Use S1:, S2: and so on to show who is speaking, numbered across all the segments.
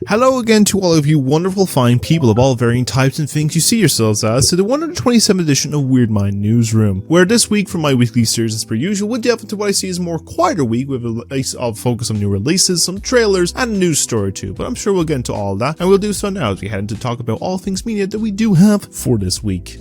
S1: Hello again to all of you wonderful fine people of all varying types and things you see yourselves as to the 127th edition of Weird Mind Newsroom, where this week for my weekly series as per usual we'll delve into what I see as a more quieter week with a focus on new releases, some trailers and a news story too, but I'm sure we'll get into all of that and we'll do so now as we head into talk about all things media that we do have for this week.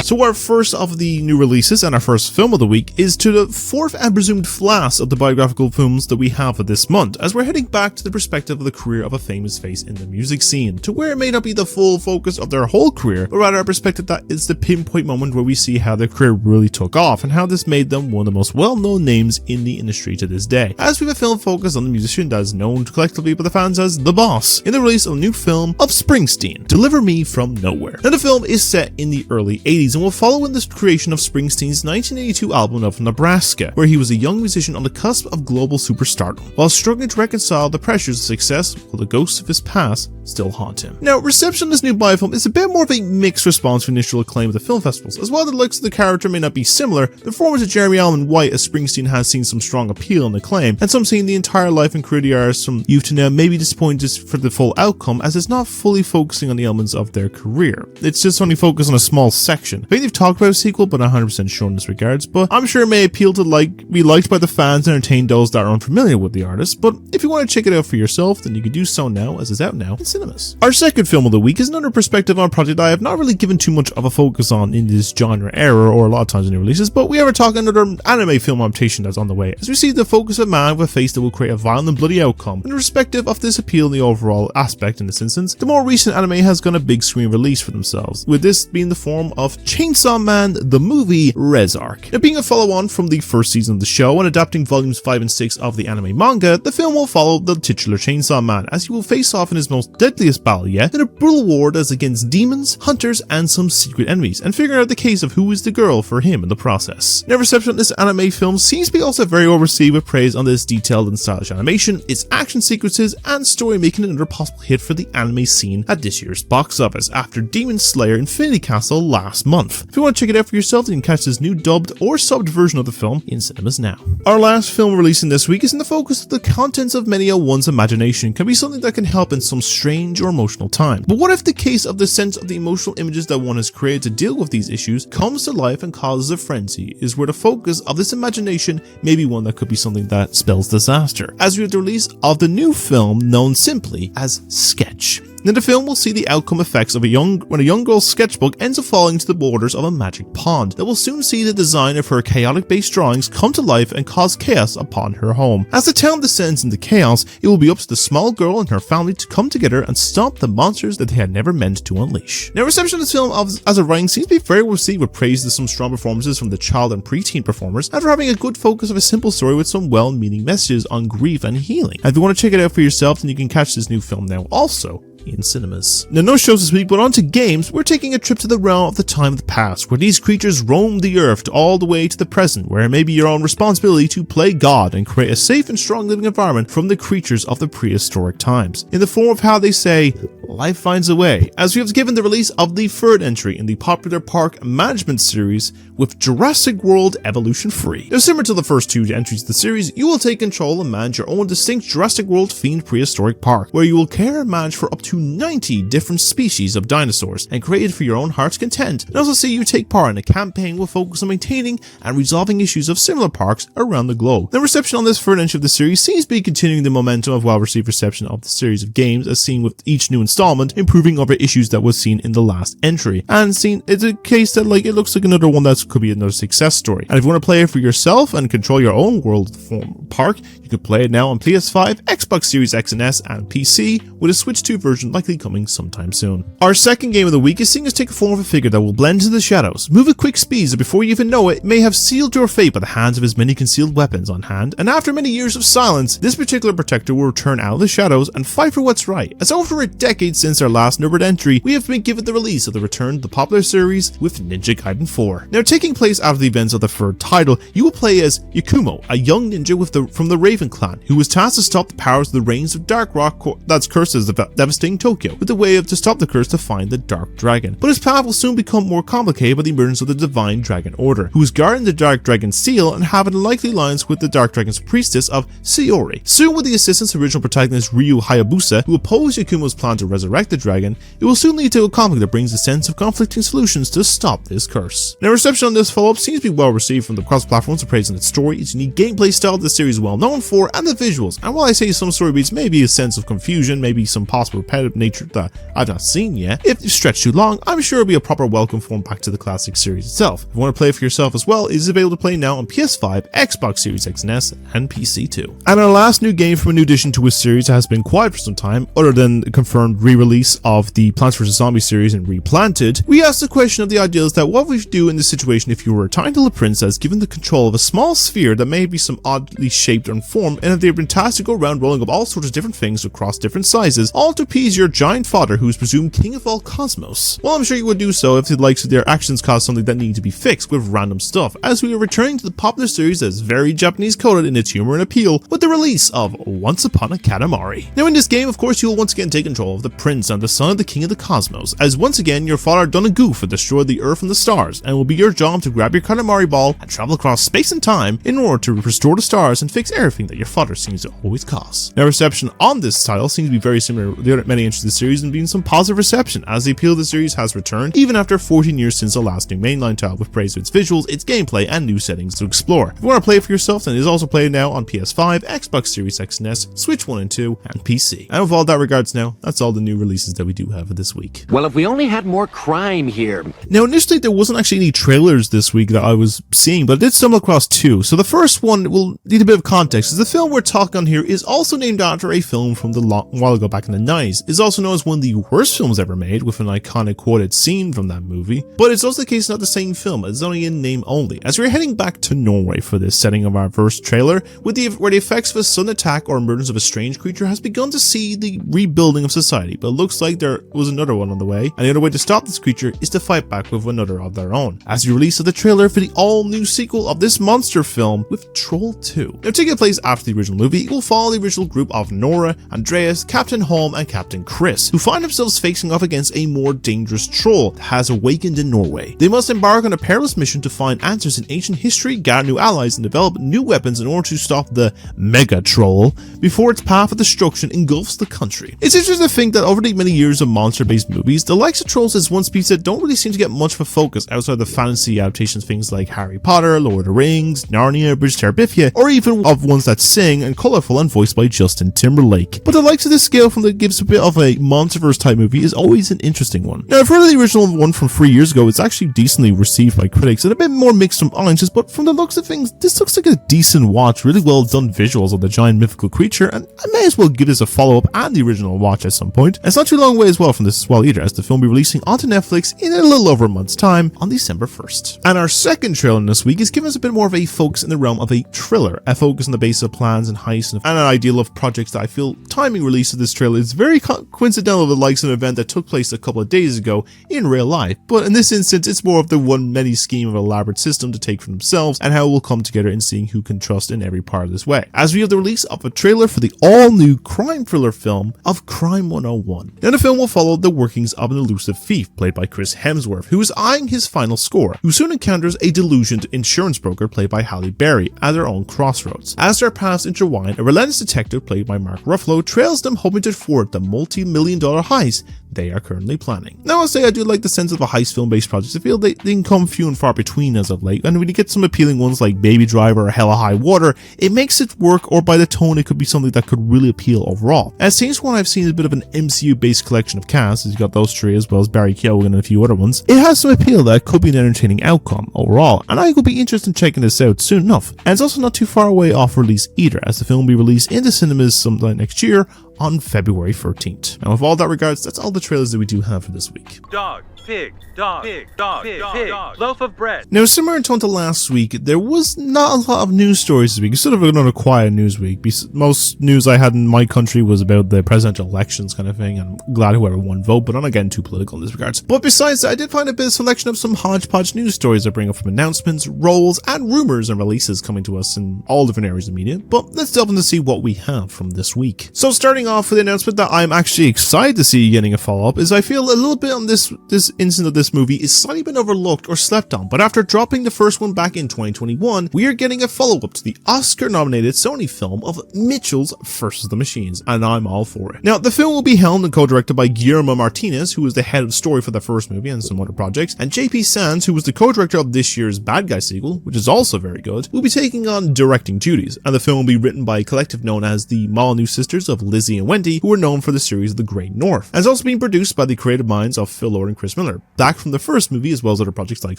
S1: So our first of the new releases and our first film of the week is to the fourth and presumed last of the biographical films that we have for this month, as we're heading back to the perspective of the career of a famous face in the music scene, to where it may not be the full focus of their whole career, but rather a perspective that is the pinpoint moment where we see how their career really took off and how this made them one of the most well-known names in the industry to this day, as we have a film focused on the musician that is known collectively by the fans as The Boss, in the release of a new film of Springsteen, Deliver Me From Nowhere. Now the film is set in the early 80s and will follow in the creation of Springsteen's 1982 album of Nebraska, where he was a young musician on the cusp of global superstardom, while struggling to reconcile the pressures of success while the ghosts of his past still haunt him. Now, reception of this new biofilm is a bit more of a mixed response to initial acclaim at the film festivals, as while the looks of the character may not be similar, the performance of Jeremy Allen White as Springsteen has seen some strong appeal and acclaim, and some seeing the entire life and career of the artist from youth to now may be disappointed for the full outcome, as it's not fully focusing on the elements of their career. It's just only focused on a small section. I think they've talked about a sequel, but not 100% sure in this regards, but I'm sure it may appeal to be liked by the fans and entertain those that are unfamiliar with the artist, but if you want to check it out for yourself, then you can do so now, as it's out now in cinemas. Our second film of the week is another perspective on a project I have not really given too much of a focus on in this genre era or a lot of times in new releases, but we ever talk another anime film adaptation that's on the way, as we see the focus of a man with a face that will create a violent and bloody outcome, and the perspective of this appeal in the overall aspect in this instance. The more recent anime has gone a big screen release for themselves, with this being the form of Chainsaw Man the movie Rezark. Now, being a follow-on from the first season of the show and adapting volumes 5 and 6 of the anime manga, the film will follow the titular Chainsaw Man as he will face off in his most deadliest battle yet in a brutal war that's against demons, hunters, and some secret enemies, and figuring out the case of who is the girl for him in the process. Now, reception of this anime film seems to be also very well received, with praise on this detailed and stylish animation, its action sequences, and story, making another possible hit for the anime scene at this year's box office after Demon Slayer Infinity Castle last month. If you want to check it out for yourself, then you can catch this new dubbed or subbed version of the film in cinemas now. Our last film releasing this week is in the focus of the contents of many a one's imagination can be something that can help in some strange or emotional time. But what if the case of the sense of the emotional images that one has created to deal with these issues comes to life and causes a frenzy, is where the focus of this imagination may be one that could be something that spells disaster, as we have the release of the new film known simply as Sketch. Now, the film will see the outcome effects of when a young girl's sketchbook ends up falling to the borders of a magic pond that will soon see the design of her chaotic-based drawings come to life and cause chaos upon her home. As the town descends into chaos, it will be up to the small girl and her family to come together and stop the monsters that they had never meant to unleash. Now, reception of this film as a writing seems to be very well received, with praise to some strong performances from the child and preteen performers, after having a good focus of a simple story with some well-meaning messages on grief and healing. And if you want to check it out for yourself, then you can catch this new film now also in cinemas. Now, no shows this week, but on to games. We're taking a trip to the realm of the time of the past, where these creatures roam the earth all the way to the present, where it may be your own responsibility to play God and create a safe and strong living environment from the creatures of the prehistoric times, in the form of how they say, life finds a way, as we have given the release of the third entry in the popular park management series with Jurassic World Evolution 3. Now, similar to the first two entries of the series, you will take control and manage your own distinct Jurassic World themed prehistoric park, where you will care and manage for up to 90 different species of dinosaurs and created for your own heart's content, and also see you take part in a campaign with focus on maintaining and resolving issues of similar parks around the globe. The reception on this third entry of the series seems to be continuing the momentum of well-received reception of the series of games, as seen with each new installment improving over issues that was seen in the last entry, and it's a case that it looks like another one that could be another success story. And if you want to play it for yourself and control your own world form park, you can play it now on PS5, Xbox Series X and S, and PC, with a Switch 2 version likely coming sometime soon. Our second game of the week is seeing us take a form of a figure that will blend into the shadows, move at quick speeds, and before you even know it, may have sealed your fate by the hands of his many concealed weapons on hand, and after many years of silence, this particular protector will return out of the shadows and fight for what's right, as over a decade since our last numbered entry, we have been given the release of the return to the popular series with Ninja Gaiden 4. Now, taking place after the events of the third title, you will play as Yakumo, a young ninja from the Raven Raven clan, who was tasked to stop the powers of the reigns of Dark Rock that's cursed as devastating Tokyo, with the way to stop the curse to find the Dark Dragon. But his path will soon become more complicated by the emergence of the Divine Dragon Order, who is guarding the Dark Dragon's seal and having likely alliance with the Dark Dragon's priestess of Sayori. Soon, with the assistance of original protagonist Ryu Hayabusa, who opposed Yakumo's plan to resurrect the dragon, it will soon lead to a conflict that brings a sense of conflicting solutions to stop this curse. Now, reception on this follow-up seems to be well received from the cross-platforms, praising its story, its unique gameplay style the series is well known for, and the visuals. And while I say some story beats may be a sense of confusion, maybe some possible repetitive nature that I've not seen yet, if you stretch too long, I'm sure it'll be a proper welcome form back to the classic series itself. If you want to play it for yourself as well, it is available to play now on PS5, Xbox Series X and S, and PC too. And our last new game from a new addition to a series that has been quiet for some time, other than the confirmed re-release of the Plants vs. Zombies series and Replanted, we asked the question of the ideals that what would you do in this situation if you were a tiny little princess given the control of a small sphere that may be some oddly shaped and formed, and if they've been tasked to go around rolling up all sorts of different things across different sizes, all to appease your giant father who is presumed king of all cosmos. Well, I'm sure you would do so if the likes of their actions caused something that needed to be fixed with random stuff, as we are returning to the popular series that is very Japanese coded in its humor and appeal with the release of Once Upon a Katamari. Now in this game, of course, you will once again take control of the prince and the son of the king of the cosmos, as once again your father done a goof and destroyed the earth and the stars, and it will be your job to grab your Katamari ball and travel across space and time in order to restore the stars and fix everything that your father seems to always cause. Now reception on this title seems to be very similar to the other many entries of the series and being some positive reception, as the appeal of the series has returned even after 14 years since the last new mainline title, with praise of its visuals, its gameplay, and new settings to explore. If you want to play it for yourself, then it is also played now on PS5, Xbox Series X and S, Switch 1 and 2, and PC. And with all that regards now, that's all the new releases that we do have for this week.
S2: Well, if we only had more crime here.
S1: Now initially there wasn't actually any trailers this week that I was seeing, but I did stumble across two. So the first one will need a bit of context, as the film we're talking on here is also named after a film from a while ago back in the 90s. It's also known as one of the worst films ever made, with an iconic quoted scene from that movie. But it's also the case not the same film, it's only in name only, as we're heading back to Norway for this setting of our first trailer, where the effects of a sudden attack or emergence of a strange creature has begun to see the rebuilding of society, but it looks like there was another one on the way, and the other way to stop this creature is to fight back with another of their own, as the release of the trailer for the all-new sequel of this monster film with Troll 2. Now taking place after the original movie, it will follow the original group of Nora, Andreas, Captain Holm, and Captain Chris, who find themselves facing off against a more dangerous troll that has awakened in Norway. They must embark on a perilous mission to find answers in ancient history, gather new allies, and develop new weapons in order to stop the Mega Troll before its path of destruction engulfs the country. It's interesting to think that over the many years of monster-based movies, the likes of Trolls is one piece that don't really seem to get much of a focus outside the fantasy adaptations, things like Harry Potter, Lord of the Rings, Narnia, Bridge to Terabithia, or even of ones that sing and colourful and voiced by Justin Timberlake. But the likes of this scale from that gives a bit of a Monsterverse type movie is always an interesting one. Now, I've heard of the original one from 3 years ago. It's actually decently received by critics and a bit more mixed from audiences, but from the looks of things, this looks like a decent watch, really well done visuals of the giant mythical creature, and I may as well give this a follow-up and the original watch at some point. And it's not too long away as well from this as well either, as the film will be releasing onto Netflix in a little over a month's time on December 1st. And our second trailer this week is giving us a bit more of a focus in the realm of a thriller, a focus on the base of plans and heists and an ideal of projects that I feel timing release of this trailer is very coincidental with the likes of an event that took place a couple of days ago in real life, but in this instance it's more of the one many scheme of an elaborate system to take for themselves and how it will come together in seeing who can trust in every part of this way, as we have the release of a trailer for the all-new crime thriller film of Crime 101. Now the film will follow the workings of an elusive thief played by Chris Hemsworth, who is eyeing his final score, who soon encounters a delusioned insurance broker played by Halle Berry at their own crossroads. As their paths intertwine, a relentless detective played by Mark Ruffalo trails them, hoping to thwart the multi-million-dollar heist they are currently planning. Now I'll say I do like the sense of a heist film-based project. I feel they can come few and far between as of late, and when you get some appealing ones like Baby Driver or Hella High Water, it makes it work, or by the tone it could be something that could really appeal overall. As Saints One I've seen is a bit of an MCU-based collection of casts, as you got those three as well as Barry Keoghan and a few other ones. It has some appeal that could be an entertaining outcome overall, and I could be interested in checking this out soon enough. And it's also not too far away off release either, as the film will be released into cinemas sometime next year on February 13th. And with all that regards, that's all the trailers that we do have for this week.
S3: Dog, pig, dog, pig, dog, pig, pig, loaf of bread.
S1: Now, similar in tone to last week, there was not a lot of news stories this week. It's sort of another quiet news week. Most news I had in my country was about the presidential elections kind of thing, and I'm glad whoever won vote, but I'm not getting too political in this regards. But besides that, I did find a bit of selection of some hodgepodge news stories that bring up from announcements, roles, and rumors and releases coming to us in all different areas of media. But let's delve in to see what we have from this week. So starting off with the announcement that I'm actually excited to see getting a follow-up is I feel a little bit on this instance of this movie is slightly been overlooked or slept on, but after dropping the first one back in 2021, we are getting a follow-up to the Oscar-nominated Sony film of Mitchell's vs. the Machines, and I'm all for it. Now, the film will be helmed and co-directed by Guillermo Martinez, who was the head of story for the first movie and some other projects, and JP Sands, who was the co-director of this year's Bad Guy sequel, which is also very good, will be taking on directing duties, and the film will be written by a collective known as the Molyneux sisters of Lizzie and Wendy, who are known for the series The Great North, and it's also being produced by the creative minds of Phil Lord and Chris Miller, back from the first movie as well as other projects like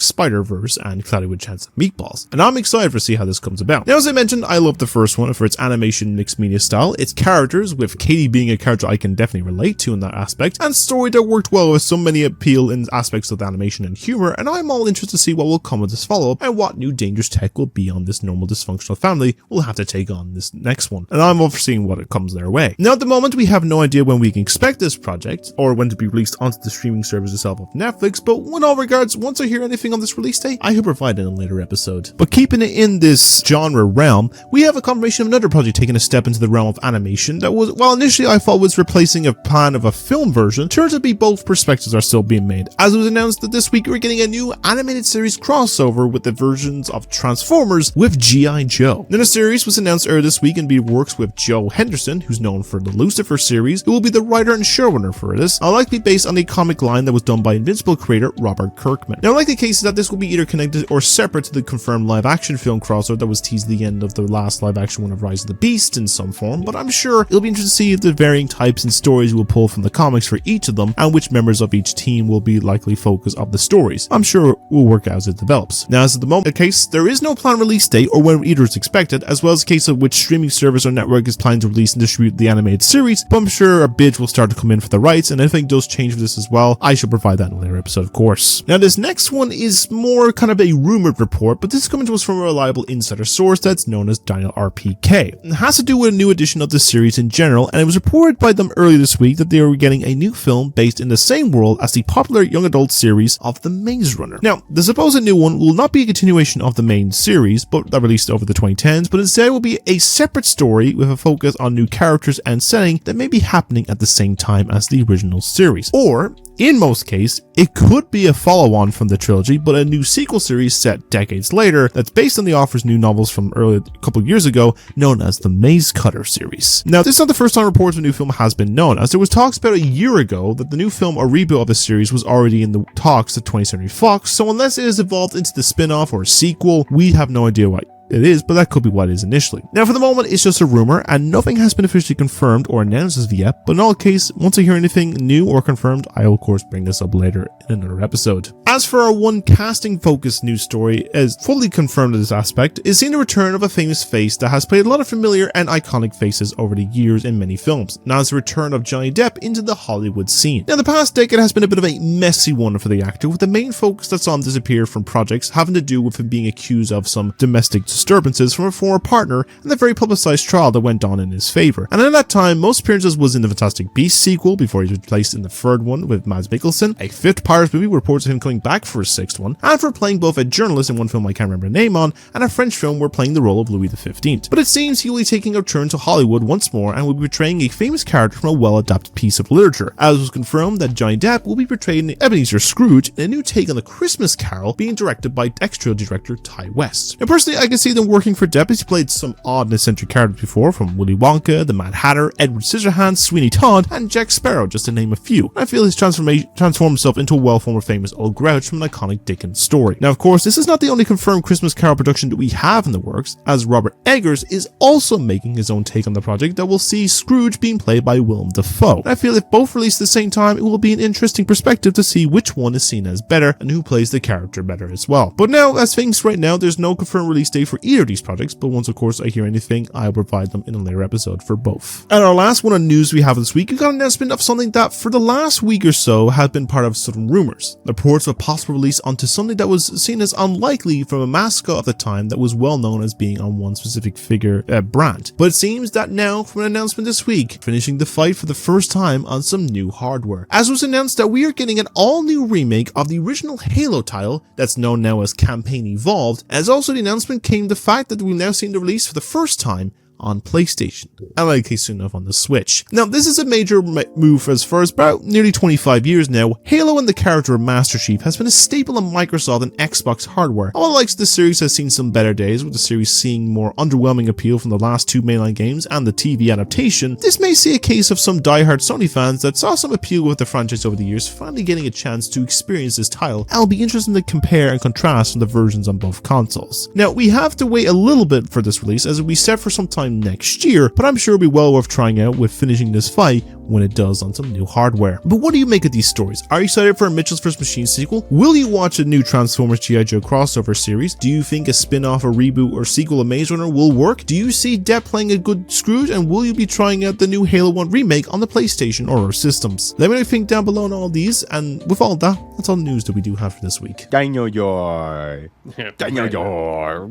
S1: Spider-Verse and Cloudy with Chance of Meatballs, and I'm excited to see how this comes about. Now, as I mentioned, I love the first one for its animation mixed media style, its characters, with Katie being a character I can definitely relate to in that aspect, and story that worked well with so many appeal in aspects of the animation and humor, and I'm all interested to see what will come with this follow-up and what new dangerous tech will be on this normal dysfunctional family will have to take on this next one, and I'm overseeing what it comes their way. Now, at the moment, we have no idea when we can expect this project, or when to be released onto the streaming service itself of Netflix, but in all regards, once I hear anything on this release date, I could provide it in a later episode. But keeping it in this genre realm, we have a confirmation of another project taking a step into the realm of animation that was, while initially I thought was replacing a plan of a film version, turns out to be both perspectives are still being made, as it was announced that this week we're getting a new animated series crossover with the versions of Transformers with G.I. Joe. Then a series was announced earlier this week and be works with Joe Henderson, who's known for the Lucifer series, who will be the writer and showrunner for this, likely based on a comic line that was done by Invincible creator Robert Kirkman. Now, like the case is that this will be either connected or separate to the confirmed live-action film crossover that was teased at the end of the last live-action one of Rise of the Beast in some form, but I'm sure it'll be interesting to see if the varying types and stories will pull from the comics for each of them, and which members of each team will be likely focus of the stories. I'm sure it will work out as it develops. Now, as at the moment the case, there is no planned release date or when either is expected, as well as a case of which streaming service or network is planning to release and distribute the animated series, but I'm sure a bid will start to come in for the rights, and if anything does change for this as well, I shall provide that in a later episode, of course. Now, this next one is more kind of a rumored report, but this is coming to us from a reliable insider source that's known as Daniel RPK. It has to do with a new edition of the series in general, and it was reported by them earlier this week that they were getting a new film based in the same world as the popular young adult series of The Maze Runner. Now, the supposed new one will not be a continuation of the main series, but that released over the 2010s, but instead will be a separate story with a focus on new characters and setting that may be happening at the same time as the original series. Or, in most cases, it could be a follow-on from the trilogy, but a new sequel series set decades later that's based on the author's new novels from a couple of years ago, known as the Maze Cutter series. Now, this is not the first time reports of a new film has been known, as there was talks about a year ago that the new film or reboot of the series was already in the talks at 20th Century Fox, so unless it is evolved into the spin-off or sequel, we have no idea what it is, but that could be what it is initially. Now, for the moment, it's just a rumor, and nothing has been officially confirmed or announced as of yet, but in all case, once I hear anything new or confirmed, I will of course bring this up later in another episode. As for our one casting-focused news story, as fully confirmed in this aspect, is seeing the return of a famous face that has played a lot of familiar and iconic faces over the years in many films. Now, it's the return of Johnny Depp into the Hollywood scene. Now, the past decade has been a bit of a messy one for the actor, with the main focus that's on disappeared from projects having to do with him being accused of some domestic disturbances from a former partner and the very publicized trial that went on in his favor. And at that time, most appearances was in the Fantastic Beasts sequel before he was replaced in the third one with Mads Mikkelsen, a fifth Pirates movie with reports of him coming back for his sixth one, and for playing both a journalist in one film I can't remember the name on, and a French film where playing the role of Louis XV. But it seems he will be taking a return to Hollywood once more and will be portraying a famous character from a well-adapted piece of literature, as was confirmed that Johnny Depp will be portraying Ebenezer Scrooge in a new take on the Christmas Carol being directed by ex-trilogy director Ty West. Now, personally, I can see them working for Depp as he played some odd and eccentric characters before, from Willy Wonka, the Mad Hatter, Edward Scissorhands, Sweeney Todd, and Jack Sparrow, just to name a few. I feel he's transformed himself into a well-formed famous old grouch from an iconic Dickens story. Now, of course, this is not the only confirmed Christmas Carol production that we have in the works, as Robert Eggers is also making his own take on the project that will see Scrooge being played by Willem Dafoe. And I feel if both released at the same time, it will be an interesting perspective to see which one is seen as better and who plays the character better as well. But now, as things right now, there's no confirmed release date for either of these projects, but once of course I hear anything, I'll provide them in a later episode for both. And our last one of news we have this week, we got an announcement of something that for the last week or so has been part of some rumors. Reports of a possible release onto something that was seen as unlikely from a mascot of the time that was well known as being on one specific figure brand. But it seems that now, from an announcement this week, finishing the fight for the first time on some new hardware. As was announced that we are getting an all-new remake of the original Halo title that's known now as Campaign Evolved, as also the announcement came the fact that we've now seen the release for the first time on PlayStation, and likely soon enough on the Switch. Now, this is a major move as for about nearly 25 years now. Halo and the character of Master Chief has been a staple of Microsoft and Xbox hardware. All the likes of the series has seen some better days, with the series seeing more underwhelming appeal from the last two mainline games and the TV adaptation. This may see a case of some diehard Sony fans that saw some appeal with the franchise over the years finally getting a chance to experience this title, and it'll be interesting to compare and contrast from the versions on both consoles. Now, we have to wait a little bit for this release, as it'll be set for some time next year, but I'm sure it'll be well worth trying out with finishing this fight when it does on some new hardware. But what do you make of these stories? Are you excited for a Mitchell's vs. Machines sequel? Will you watch a new Transformers G.I. Joe crossover series? Do you think a spin-off, a reboot, or sequel of Maze Runner will work? Do you see Depp playing a good Scrooge? And will you be trying out the new Halo 1 remake on the PlayStation or other systems? Let me know what you think down below on all these, and with all that, that's all the news that we do have for this week.
S4: Daniel Yor. Daniel Yor.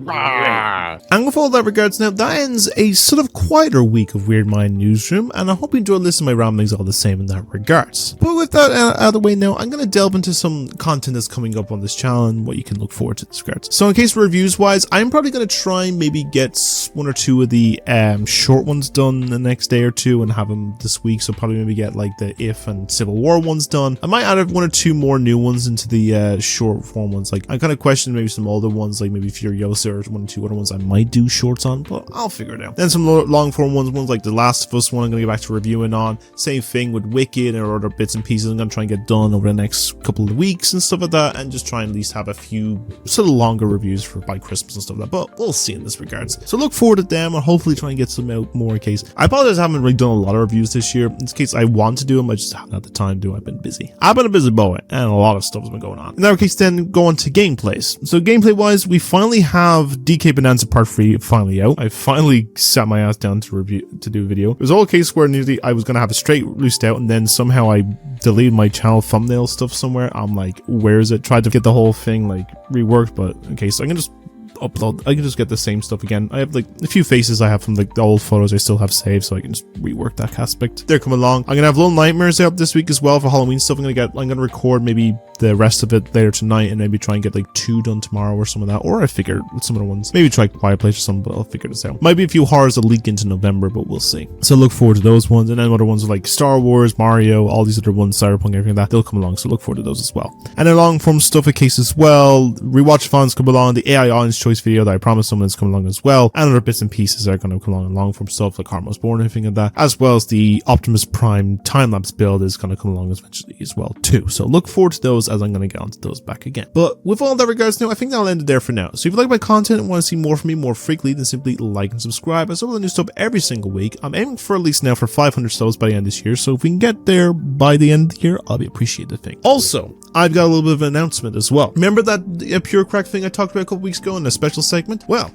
S1: And with all that regards now, that ends a sort of quieter week of Weird Mind Newsroom, and I hope you enjoyed listening to my ramblings all the same in that regards. But with that out of the way now, I'm going to delve into some content that's coming up on this channel and what you can look forward to in this regards. So in case reviews wise, I'm probably going to try and maybe get one or two of the short ones done the next day or two and have them this week, so probably maybe get like the If and Civil War ones done. I might add one or two more new ones into the short form ones. Like, I kind of questioned maybe some older ones, like maybe Furiosa or one or two other ones I might do shorts on, but I'll figure it out. Then some long form ones like The Last of Us one I'm going to get back to reviewing on. Same thing with Wicked or other bits and pieces I'm going to try and get done over the next couple of weeks and stuff like that, and just try and at least have a few sort of longer reviews for by Christmas and stuff like that, but we'll see in this regards. So look forward to them, and hopefully try and get some out more in case. I apologize I haven't really done a lot of reviews this year. In this case, I want to do them, I just haven't had the time to. I've been busy. I've been a busy boy, and a lot of stuff has been going on. In that case, then go on to gameplays. So gameplay wise, we finally have DK Bonanza Part 3 finally out. I finally sat my ass down to do a video. It was all a case where nearly I was going to have it straight released out, and then somehow I deleted my channel thumbnail stuff somewhere. I'm like, where is it? Tried to get the whole thing like reworked, but okay, so I can just upload. I can just get the same stuff again. I have like a few faces I have from like the old photos I still have saved, so I can just rework that aspect. They're coming along. I'm gonna have Little Nightmares out this week as well for Halloween stuff. I'm gonna record maybe the rest of it later tonight, and maybe try and get like 2 done tomorrow or some of that. Or I figure some of the ones, maybe try Quiet Place or something, but I'll figure this out. Might be a few horrors that leak into November, but we'll see. So look forward to those ones, and then other ones like Star Wars, Mario, all these other ones, Cyberpunk, everything like that, they'll come along. So look forward to those as well. And then long form stuff a case as well. Rewatch fans come along. The AI Audience Choice video that I promised someone's come along as well, and other bits and pieces are going to come along in long form stuff like Harmos Born and everything like that, as well as the Optimus Prime time-lapse build is going to come along eventually as well too. So look forward to those as I'm going to get onto those back again. But with all that regards now, I think that'll end it there for now. So if you like my content and want to see more from me more frequently, then simply like and subscribe. As well as new stuff every single week. I'm aiming for at least now for 500 subs by the end of this year, so if we can get there by the end of the year, I'll be appreciative thing. Also, I've got a little bit of an announcement as well. Remember that Pure Crack thing I talked about a couple weeks ago in a special segment? Well,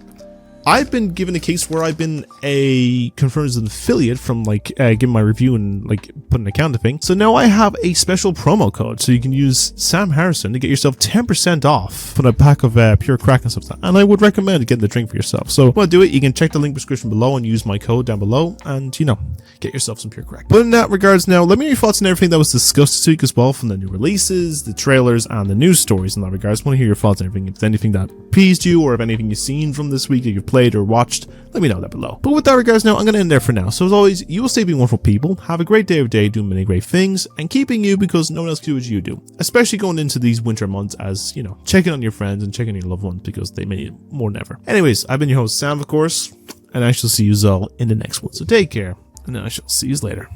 S1: I've been given a case where I've been confirmed as an affiliate from like giving my review and like putting an account thing. So now I have a special promo code, so you can use Sam Harrison to get yourself 10% off for a pack of Pure Crack and stuff like that. And I would recommend getting the drink for yourself. So if you want to do it, you can check the link description below and use my code down below, and you know, get yourself some Pure Crack. But in that regards now, let me know your thoughts on everything that was discussed this week as well, from the new releases, the trailers, and the news stories. In that regards, I want to hear your thoughts on everything. If there's anything that pleased you, or if anything you've seen from this week that you've played or watched, let me know that below. But with that regards now, I'm going to end there for now. So as always, you will stay being wonderful people, have a great day every day, doing many great things, and keeping you because no one else can do what you do. Especially going into these winter months, as, you know, checking on your friends and checking on your loved ones because they may need it more than ever. Anyways, I've been your host, Sam, of course, and I shall see you all in the next one. So take care, and I shall see you later.